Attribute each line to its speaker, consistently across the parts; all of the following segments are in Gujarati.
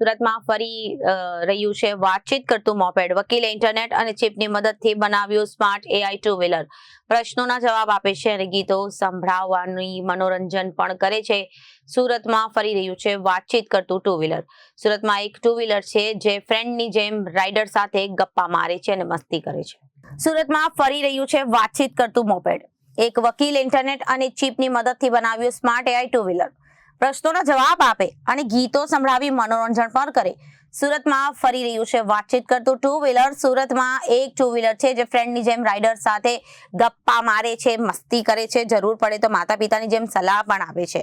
Speaker 1: સુરતમાં ફરી રહ્યું છે વાતચીત કરતું મોપેડ. વકીલે ઇન્ટરનેટ અને ચિપની મદદથી બનાવ્યું સ્માર્ટ એઆઈ ટુ વ્હીલર. પ્રશ્નોના જવાબ આપે છે અને ગીતો સંભળાવવાની મનોરંજન પણ કરે છે. સુરતમાં ફરી રહ્યું છે વાતચીત કરતું ટુ વ્હીલર. સુરતમાં એક ટુ વ્હીલર છે જે ફ્રેન્ડની જેમ રાઇડર સાથે ગપ્પા મારે છે અને મસ્તી કરે છે. સુરતમાં ફરી રહ્યું છે વાતચીત કરતું મોપેડ. એક વકીલ ઇન્ટરનેટ અને ચિપની મદદથી બનાવ્યું સ્માર્ટ એઆઈ ટુ વ્હીલર. પ્રશ્નોના જવાબ આપે અને ગીતો સંભળાવી મનોરંજન પણ કરે. સુરતમાં ફરી રહ્યું છે વાતચીત કરતું ટુ વ્હીલર. સુરતમાં એક ટુ વ્હીલર છે જે ફ્રેન્ડની જેમ રાઇડર સાથે ગપ્પા મારે છે, મસ્તી કરે છે, જરૂર પડે તો માતા પિતાની જેમ સલાહ પણ આપે છે.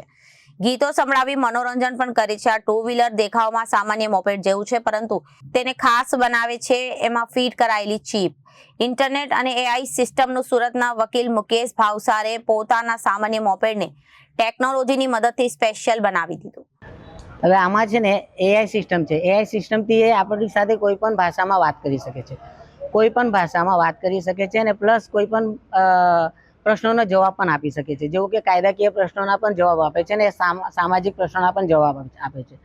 Speaker 1: ગીતો સંભળાવી મનોરંજન પણ કરે છે. આ ટુ વ્હીલર દેખાવમાં સામાન્ય મોપેડ જેવું છે, પરંતુ તેને ખાસ બનાવે છે એમાં ફીટ કરાયેલી ચિપ, ઇન્ટરનેટ અને એઆઈ સિસ્ટમનું. સુરતના વકીલ મુકેશ ભાવસારે પોતાના સામાન્ય મોપેડને ટેકનોલોજીની મદદથી સ્પેશિયલ બનાવી દીધું.
Speaker 2: હવે આમાં છે ને એઆઈ સિસ્ટમ છે. એઆઈ સિસ્ટમથી એ આપણી સાથે કોઈ પણ ભાષામાં વાત કરી શકે છે, કોઈ પણ ભાષામાં વાત કરી શકે છે અને પ્લસ કોઈ પણ પ્રશ્નોનો જવાબ પણ આપી શકે છે. જેવું કે કાયદાકીય પ્રશ્નોના પણ જવાબ આપે છે અને સામાજિક પ્રશ્નોના પણ જવાબ આપે છે.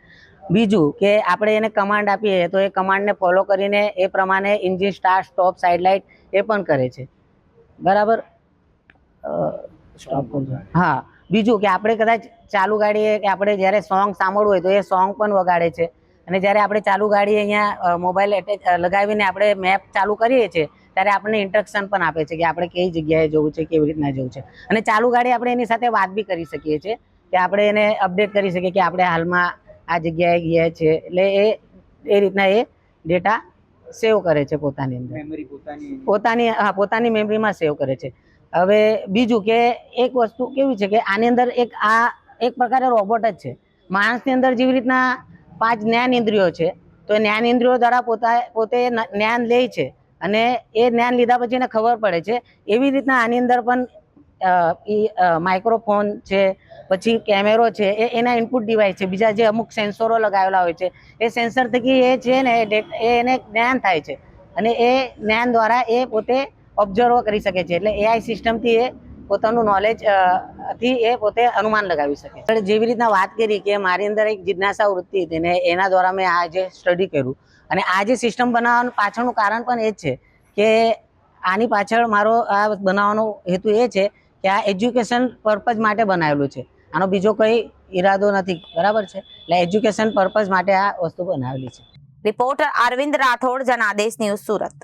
Speaker 2: બીજું કે આપણે એને કમાન્ડ આપીએ તો એ કમાન્ડને ફોલો કરીને એ પ્રમાણે engine start, stop, side light એ પણ કરે છે. બરાબર, સ્ટોપ કરજો. હા, બીજું કે આપણે કદાચ ચાલુ ગાડીએ કે આપણે જ્યારે સોંગ સાંભળવું હોય તો એ સોંગ પણ વગાડે છે. અને જ્યારે આપણે ચાલુ ગાડીએ અહીંયા મોબાઈલ એટેચ લગાવીને આપણે મેપ ચાલુ કરીએ છીએ ત્યારે આપણને ઇન્સ્ટ્રક્શન પણ આપે છે કે આપણે કઈ જગ્યાએ જવું છે, કેવી રીતના જવું છે. અને ચાલુ ગાડી આપણે એની સાથે વાત બી કરી શકીએ છીએ કે આપણે એને અપડેટ કરી શકીએ કે આપણે હાલમાં આ જગ્યાએ ગયા છે. એટલે એ રીતના એ ડેટા સેવ કરે છે પોતાની અંદર, પોતાની મેમરીમાં સેવ કરે છે. હવે બીજું કે એક વસ્તુ કેવી છે કે આની અંદર એક પ્રકારે રોબોટ જ છે. માણસની અંદર જેવી રીતના 5 જ્ઞાન ઇન્દ્રિયો છે, તો એ જ્ઞાન ઇન્દ્રિયો દ્વારા પોતે જ્ઞાન લે છે અને એ જ્ઞાન લીધા પછી એને ખબર પડે છે. એવી રીતના આની અંદર પણ માઇક્રોફોન છે, પછી કેમેરો છે, એના ઇનપુટ ડિવાઇસ છે. બીજા જે અમુક સેન્સરો લગાવેલા હોય છે, એ સેન્સર થકી એ છે ને એને જ્ઞાન થાય છે અને એ જ્ઞાન દ્વારા એ પોતે ઓબ્ઝર્વ કરી શકે છે. એટલે એઆઈ સિસ્ટમથી એ પોતાનું નોલેજ થી એ પોતે અનુમાન લગાવી શકે છે. જેવી રીતના વાત કરી કે મારી અંદર એક જિજ્ઞાસા વૃત્તિ હતી ને એના દ્વારા મેં આજે સ્ટડી કર્યું. અને આ જે સિસ્ટમ બનાવવાનું પાછળનું કારણ પણ એ જ છે કે આની પાછળ મારો આ બનાવવાનો હેતુ એ છે કે આ એજ્યુકેશન પર્પઝ માટે બનાવેલું છે. આનો બીજો કોઈ ઈરાદો નથી. બરાબર છે. એટલે એજ્યુકેશન પર્પઝ માટે આ વસ્તુ બનાવેલી છે.
Speaker 1: Reporter Arvind Rathod, Janadesh news, Surat.